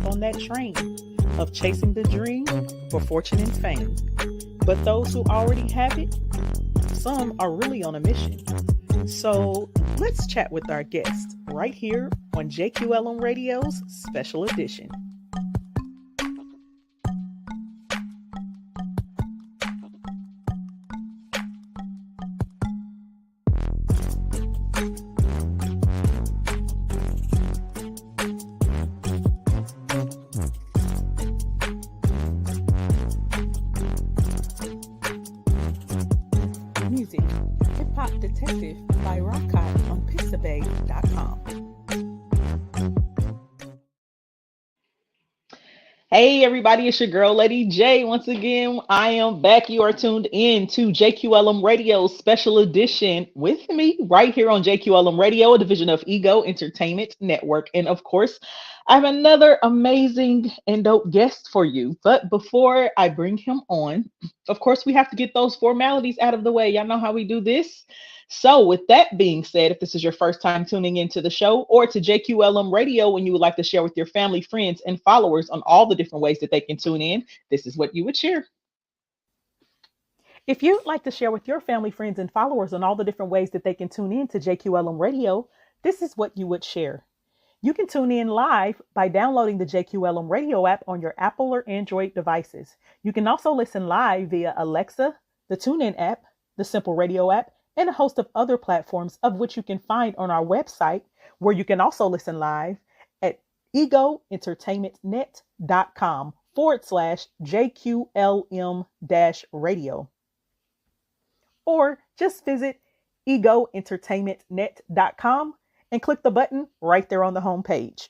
on that train of chasing the dream for fortune and fame. But those who already have it, some are really on a mission. So let's chat with our guest right here on Jqlm Radio's Special Edition. Music, Hip Hop Detective by Rockcott on Pixabay.com. Hey everybody, it's your girl Lady J. Once again, I am back. You are tuned in to Jqlm Radio's Special Edition with me right here on Jqlm Radio, a division of Ego Entertainment Network. And of course, I have another amazing and dope guest for you. But before I bring him on, of course, we have to get those formalities out of the way. Y'all know how we do this. So with that being said, if this is your first time tuning into the show or to Jqlm Radio and you would like to share with your family, friends, and followers on all the different ways that they can tune in, this is what you would share. If you'd like to share with your family, friends, and followers on all the different ways that they can tune in to Jqlm Radio, this is what you would share. You can tune in live by downloading the Jqlm Radio app on your Apple or Android devices. You can also listen live via Alexa, the TuneIn app, the Simple Radio app, and a host of other platforms of which you can find on our website, where you can also listen live at egoentertainmentnet.com/JQLM-radio. Or just visit egoentertainmentnet.com and click the button right there on the home page.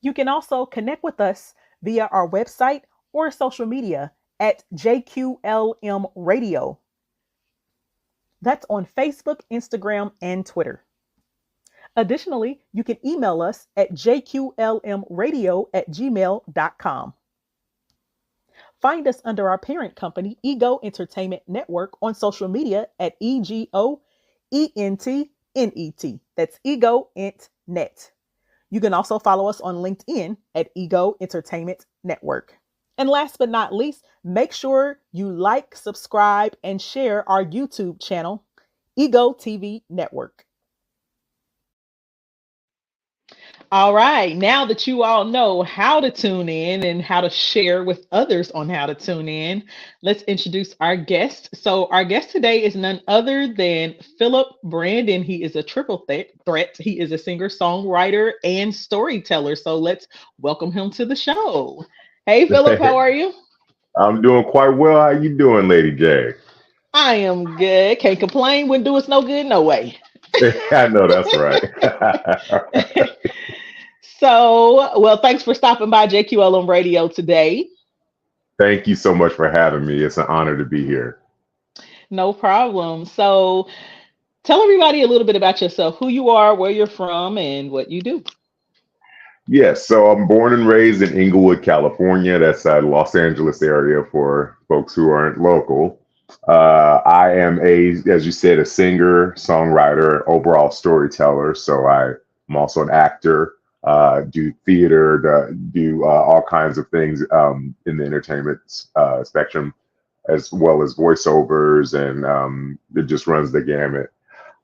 You can also connect with us via our website or social media at Jqlm Radio. That's on Facebook, Instagram, and Twitter. Additionally, you can email us at jqlmradio@gmail.com. Find us under our parent company, Ego Entertainment Network, on social media at EGOENTNET. That's Ego Ent Net. You can also follow us on LinkedIn at Ego Entertainment Network. And last but not least, make sure you like, subscribe, and share our YouTube channel, Ego TV Network. All right, now that you all know how to tune in and how to share with others on how to tune in, let's introduce our guest. So our guest today is none other than Phillip Brandon. He is a triple threat. He is a singer, songwriter, and storyteller. So let's welcome him to the show. Hey, Phillip, how are you? I'm doing quite well. How you doing, Lady J? I am good. Can't complain. Wouldn't do us no good, no way. I know that's right. So, well, thanks for stopping by Jqlm Radio today. Thank you so much for having me. It's an honor to be here. No problem. So, tell everybody a little bit about yourself, who you are, where you're from, and what you do. Yes, so I'm born and raised in Inglewood, California. That's a Los Angeles area for folks who aren't local. I am as you said, a singer, songwriter, overall storyteller. So I'm also an actor, do theater, do all kinds of things in the entertainment spectrum, as well as voiceovers, and it just runs the gamut.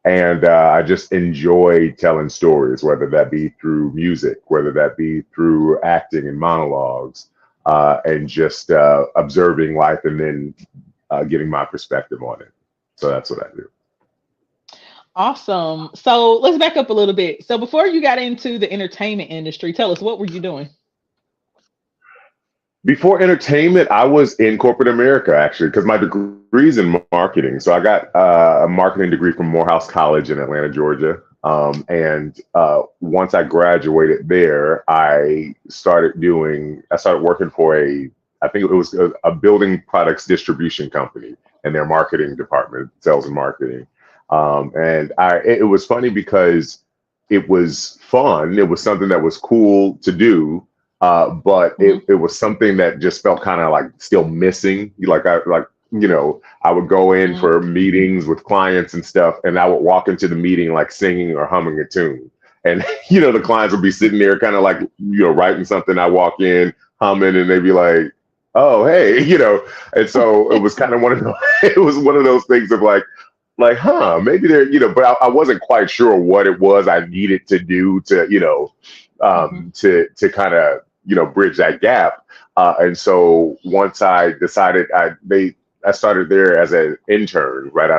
And I just enjoy telling stories, whether that be through music, whether that be through acting and monologues, and just observing life and then giving my perspective on it. So that's what I do. Awesome. So let's back up a little bit. So before you got into the entertainment industry, tell us, what were you doing? Before entertainment, I was in corporate America, actually, because my degree's in marketing. So I got a marketing degree from Morehouse College in Atlanta, Georgia. And once I graduated there, I started working for I think it was a building products distribution company and their marketing department, sales and marketing. And it was funny because it was fun. It was something that was cool to do. But it was something that just felt kind of like still missing. I would go in for meetings with clients and stuff, and I would walk into the meeting like singing or humming a tune. and the clients would be sitting there kind of like writing something. I walk in humming, and they'd be like, "Oh, hey," and so it was kind of one of those, it was one of those things of like, maybe they're, but I wasn't quite sure what it was I needed to do to, Hmm. to kind of, bridge that gap. And so once I decided, I started there as an intern right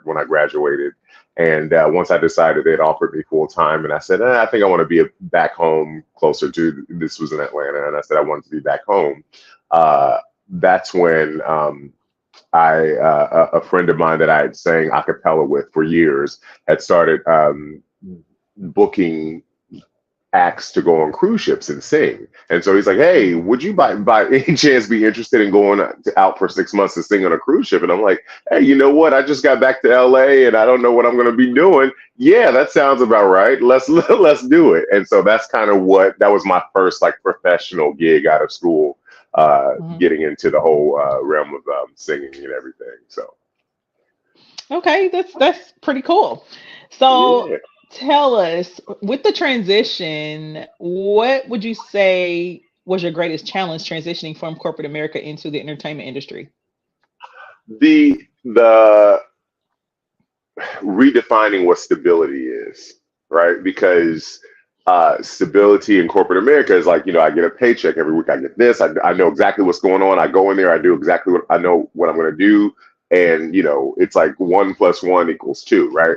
when I graduated. And once I decided, they'd offered me full time, and I said, I think I want to be back home closer to. This was in Atlanta, and I said I wanted to be back home. That's when a friend of mine that I had sang a cappella with for years had started booking acts to go on cruise ships and sing. And so he's like, "Hey, would you by any chance be interested in going out for 6 months to sing on a cruise ship?" And I'm like, "Hey, you know what? I just got back to LA and I don't know what I'm going to be doing. Yeah, that sounds about right. Let's do it." And so that's kind of that was my first like professional gig out of school, Hmm. getting into the whole realm of singing and everything. So Okay, that's pretty cool. So yeah. tell us, with the transition, what would you say was your greatest challenge transitioning from corporate America into the entertainment industry? The redefining what stability is, right? Because stability in corporate America is like, I get a paycheck every week. I get this. I know exactly what's going on. I go in there. I do exactly what I know what I'm going to do. And, it's like 1 + 1 = 2, right?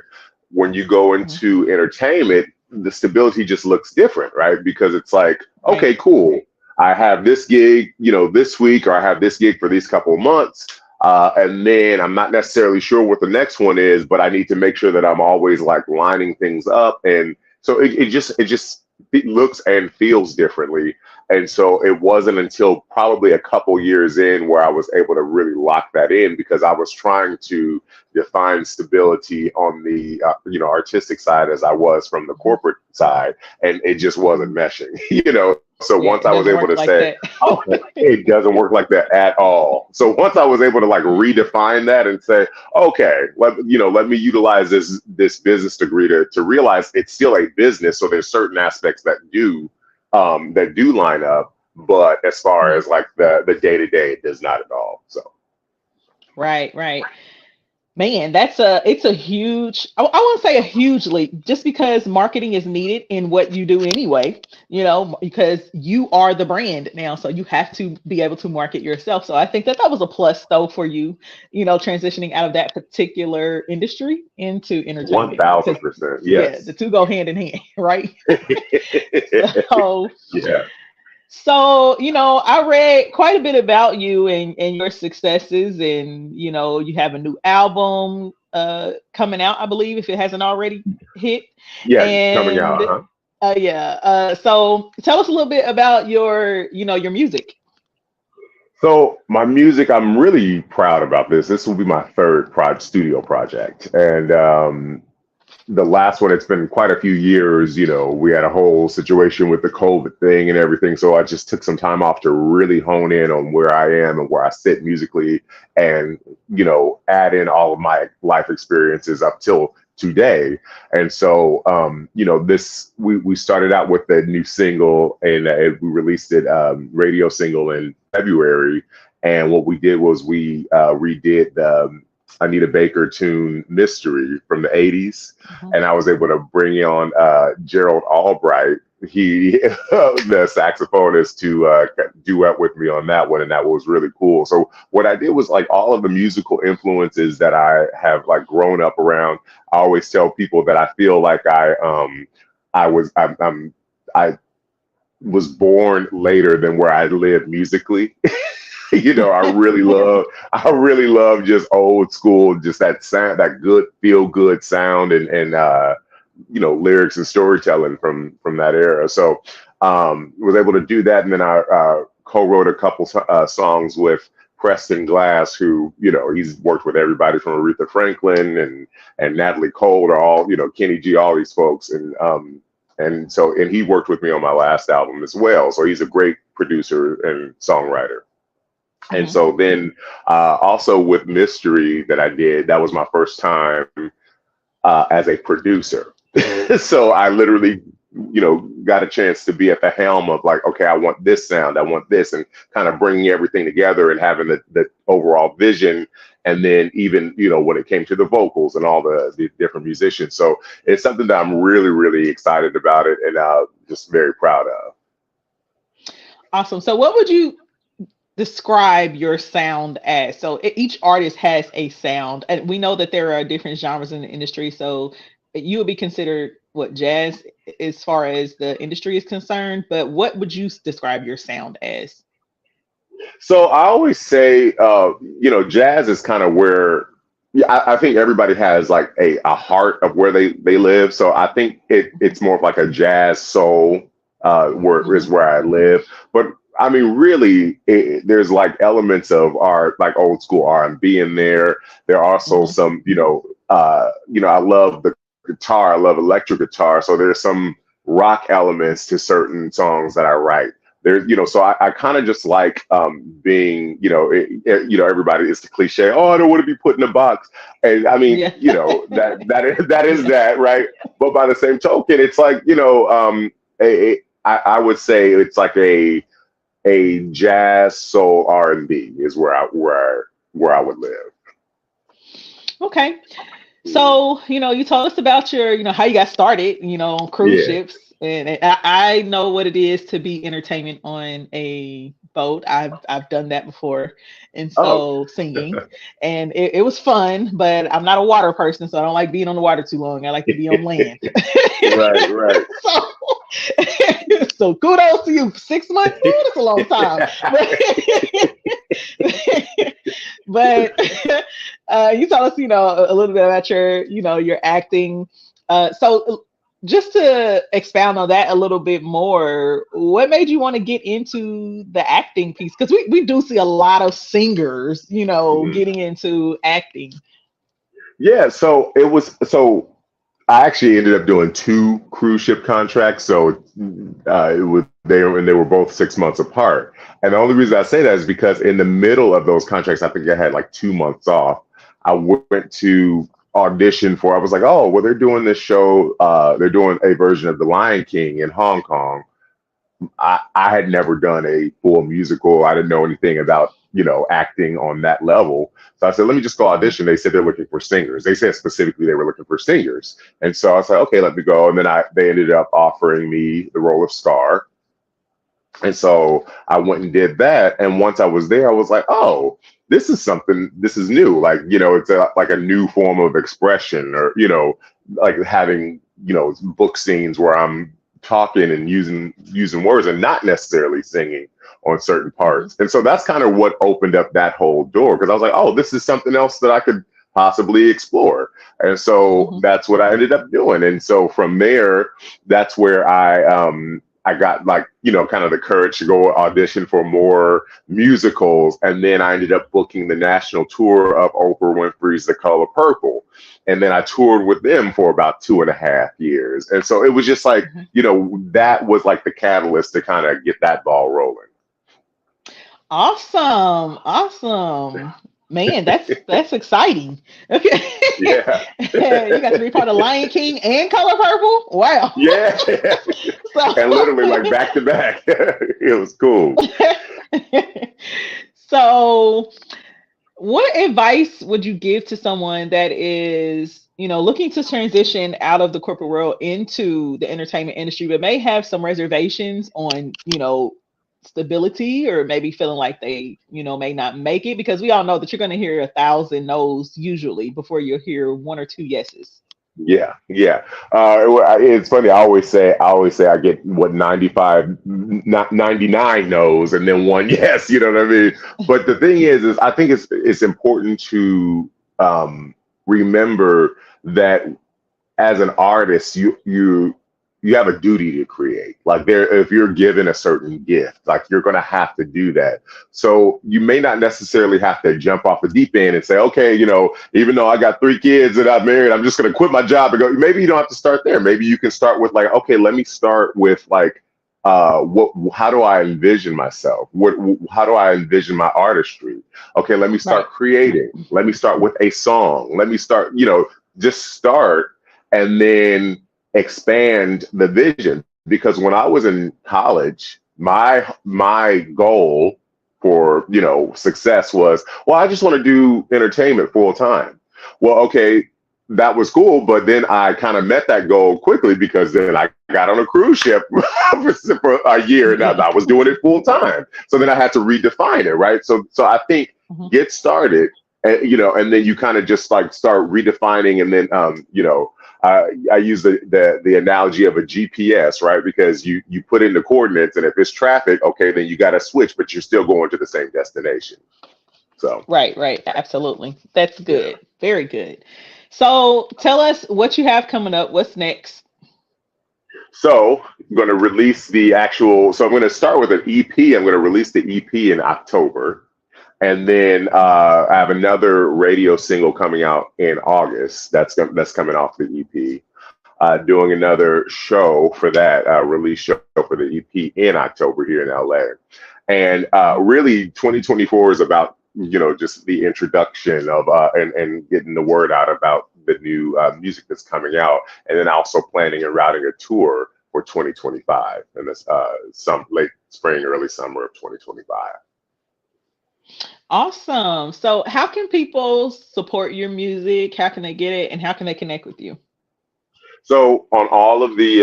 When you go Mhm. into entertainment, the stability just looks different, right? Because it's like, Right. okay, cool. I have this gig, this week, or I have this gig for these couple of months. And then I'm not necessarily sure what the next one is, but I need to make sure that I'm always like lining things up. And so it looks and feels differently. And so it wasn't until probably a couple years in where I was able to really lock that in, because I was trying to define stability on the artistic side as I was from the Mhm. corporate side, and it just wasn't Mhm. meshing. So Yeah, once it I was doesn't able work to like say, that. okay, it doesn't work like that at all. So once I was able to like redefine that and say, okay, let me utilize this business degree to realize it's still a business. So there's certain aspects that do line up, but as far Mhm. as like the day to day, it does not at all. So Right, right. Man, it's a huge, I won't say a huge leap, just because marketing is needed in what you do anyway, because you are the brand now, so you have to be able to market yourself. So I think that was a plus though for you, transitioning out of that particular industry into one entertainment, thousand because percent, yeah, the yes. two go hand in hand, right? So Yeah. I read quite a bit about you and your successes, and you have a new album coming out, I believe, if it hasn't already hit. Yeah, coming out, And huh? yeah, so tell us a little bit about your music. So my music, I'm really proud about this. This will be my third studio project, and the last one, it's been quite a few years. We had a whole situation with the COVID thing and everything. So I just took some time off to really hone in on where I am and where I sit musically, and, add in all of my life experiences up till today. And so, we started out with the new single, and we released it, radio single in February. And what we did was we redid the Anita Baker tune Mystery from the 80s. Mhm. And I was able to bring on Gerald Albright, he, the saxophonist, to duet with me on that one. And that was really cool. So what I did was like all of the musical influences that I have like grown up around. I always tell people that I feel like I was, I was born later than where I lived musically. I really love just old school, just that sound, that good feel good sound, and lyrics and storytelling from that era. So was able to do that, and then I co-wrote a couple songs with Preston Glass, who he's worked with everybody from Aretha Franklin and Natalie Cole, or all Kenny G, all these folks, and he worked with me on my last album as well. So he's a great producer and songwriter. And Mhm. so then also with Mystery that I did, that was my first time as a producer. So I literally got a chance to be at the helm of like, okay, I want this sound, I want this, and kind of bringing everything together and having the overall vision. And then even, when it came to the vocals and all the different musicians. So it's something that I'm really, really excited about it and just very proud of. Awesome. So what would you describe your sound as? So each artist has a sound, and we know that there are different genres in the industry. So you would be considered what, jazz as far as the industry is concerned, but what would you describe your sound as? So I always say, jazz is kind of where, yeah, I think everybody has like a heart of where they live. So I think it's more of like a jazz soul, where is Mhm. where I live. But I mean, really, there's like elements of our like old school R&B in there. There are also Mhm. some, I love the guitar. I love electric guitar. So there's some rock elements to certain songs that I write there, so I kind of just like being, everybody is the cliche, oh, I don't want to be put in a box. And I mean, Yeah. that is Yeah. that, right? But by the same token, it's like, I would say it's like a jazz soul R&B is where I would live. Okay. So, you told us about your, how you got started, on cruise Yeah. ships. And I know what it is to be entertainment on a boat. I've done that before. And Oh, so singing. And it was fun, but I'm not a water person, so I don't like being on the water too long. I like to be on land. right, right. so, so kudos to you. 6 months, ooh, that's a long time. But you tell us, a little bit about your acting. So just to expound on that a little bit more, what made you want to get into the acting piece? Because we do see a lot of singers, Mhm. getting into acting. Yeah, so I actually ended up doing two cruise ship contracts. So they were both 6 months apart. And the only reason I say that is because in the middle of those contracts, I think I had like 2 months off. I went to audition for. I was like, oh, well, they're doing this show. They're doing a version of The Lion King in Hong Kong. I had never done a full musical. I didn't know anything about, acting on that level. So I said, let me just go Mhm. audition. They said they're looking for singers. They said specifically they were looking for singers. And so I was like, okay, let me go. And then they ended up offering me the role of Scar. And so I went and did that. And once I was there, I was like, oh, this is new. Like, it's like a new form of expression or, like having, book scenes where I'm talking and using words and not necessarily singing on certain Mhm. parts. And so that's kind of what opened up that whole door because I was like, oh, this is something else that I could possibly explore. And so Mhm. that's what I ended up doing. And so from there, that's where I got like, kind of the courage to go audition for more musicals. And then I ended up booking the national tour of Oprah Winfrey's The Color Purple. And then I toured with them for about 2.5 years. And so it was just like, Mhm. that was like the catalyst to kind of get that ball rolling. Awesome. Awesome. Man, that's exciting. Okay. Yeah. You got to be part of Lion King and Color Purple. Wow. Yeah. And So literally like back to back. It was cool. so what advice would you give to someone that is, looking to transition out of the corporate world into the entertainment industry, but may have some reservations on, stability or maybe feeling like they, may not make it? Because we all know that you're going to hear 1,000 no's usually before you hear one or two yeses. Yeah, yeah. It's funny. I always say I get what 95, not 99 no's, and then one yes. You know what I mean? But the thing is I think it's important to remember that as an artist, you have a duty to create. Like if you're given a certain gift, like you're going to have to do that. So you may not necessarily have to jump off the deep end and say, okay, even though I got 3 kids and I'm married, I'm just going to quit my job and go. Maybe you don't have to start there. Maybe you can start with like, okay, let me start with like, how do I envision myself? How do I envision my artistry? Okay, let me Right. start creating. Let me start with a song. Let me start, just start and then expand the vision. Because when I was in college, my goal for success was, well, I just want to do entertainment full time. Well, okay, that was cool, but then I kind of met that goal quickly, because then I got on a cruise ship for a year, and I was doing it full time. So then I had to redefine it, right? So I think get started, and and then you kind of just like start redefining, and then I use the analogy of a GPS, right? Because you put in the coordinates, and if it's traffic, okay, then you got to switch, but you're still going to the same destination. So Right, absolutely. That's yeah. good. Very good. So tell us what you have coming up. What's next? So I'm going to release the actual. So I'm going to start with an EP. I'm going to release the EP in October. And then I have another radio single coming out in August. That's coming off the EP. Doing another show for that release show for the EP in October here in LA. And really, 2024 is about just the introduction of and getting the word out about the new music that's coming out, and then also planning and routing a tour for 2025 and this some late spring, early summer of 2025. Awesome. So how can people support your music? How can they get it? And how can they connect with you? So on all of the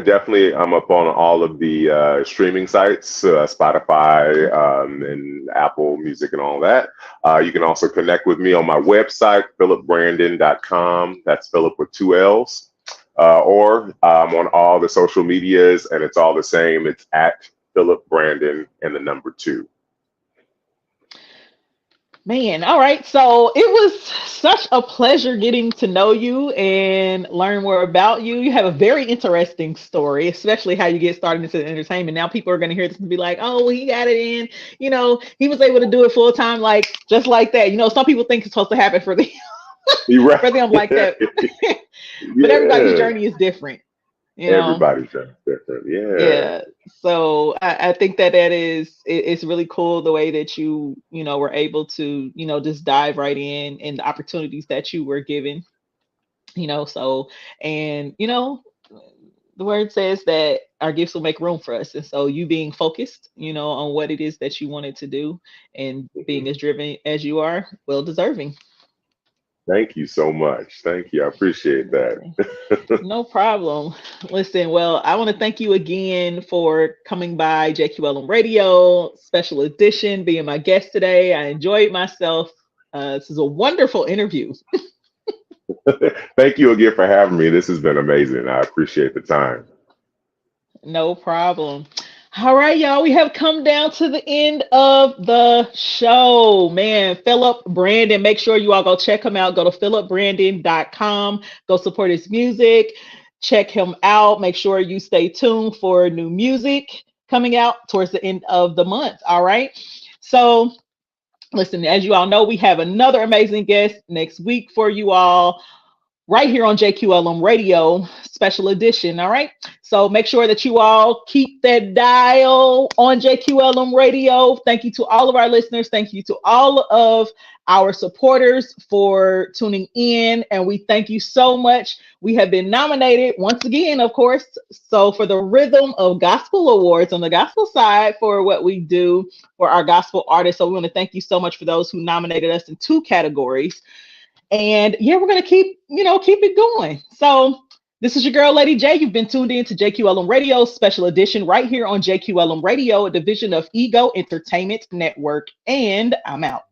definitely, I'm up on all of the streaming sites, Spotify and Apple Music and all that. You can also connect with me on my website, phillipbrandon.com. That's Phillip with two L's. Or on all the social medias, and it's all the same. It's at Phillip Brandon and the number 2. Man, all right. So it was such a pleasure getting to know you and learn more about you. You have a very interesting story, especially how you get started into entertainment. Now people are going to hear this and be like, oh, he got it in. He was able to do it full time, like just like that. Some people think it's supposed to happen for them, You're for them like that. right. But everybody's Yeah. journey is different. Everybody's different. Yeah. Yeah. So I think that it's really cool the way that you were able to, just dive right in and the opportunities that you were given, so, and, the word says that our gifts will make room for us. And so you being focused, on what it is that you wanted to do and being as driven as you are, well deserving. Thank you so much. Thank you. I appreciate that. No problem. Listen, well, I want to thank you again for coming by Jqlm Radio, special edition, being my guest today. I enjoyed myself. This is a wonderful interview. Thank you again for having me. This has been amazing. I appreciate the time. No problem. All right, y'all. We have come down to the end of the show. Man, Phillip Brandon, make sure you all go check him out. Go to phillipbrandon.com. Go support his music. Check him out. Make sure you stay tuned for new music coming out towards the end of the month. All right. So, listen, as you all know, we have another amazing guest next week for you all, right here on Jqlm Radio, special edition. All right. So make sure that you all keep that dial on Jqlm Radio. Thank you to all of our listeners. Thank you to all of our supporters for tuning in. And we thank you so much. We have been nominated once again, of course. So for the Rhythm of Gospel Awards on the gospel side for what we do for our gospel artists. So we want to thank you so much for those who nominated us in 2 categories. And yeah, we're going to keep it going. So this is your girl, Lady J. You've been tuned in to Jqlm Radio special edition right here on Jqlm Radio, a division of Ego Entertainment Network. And I'm out.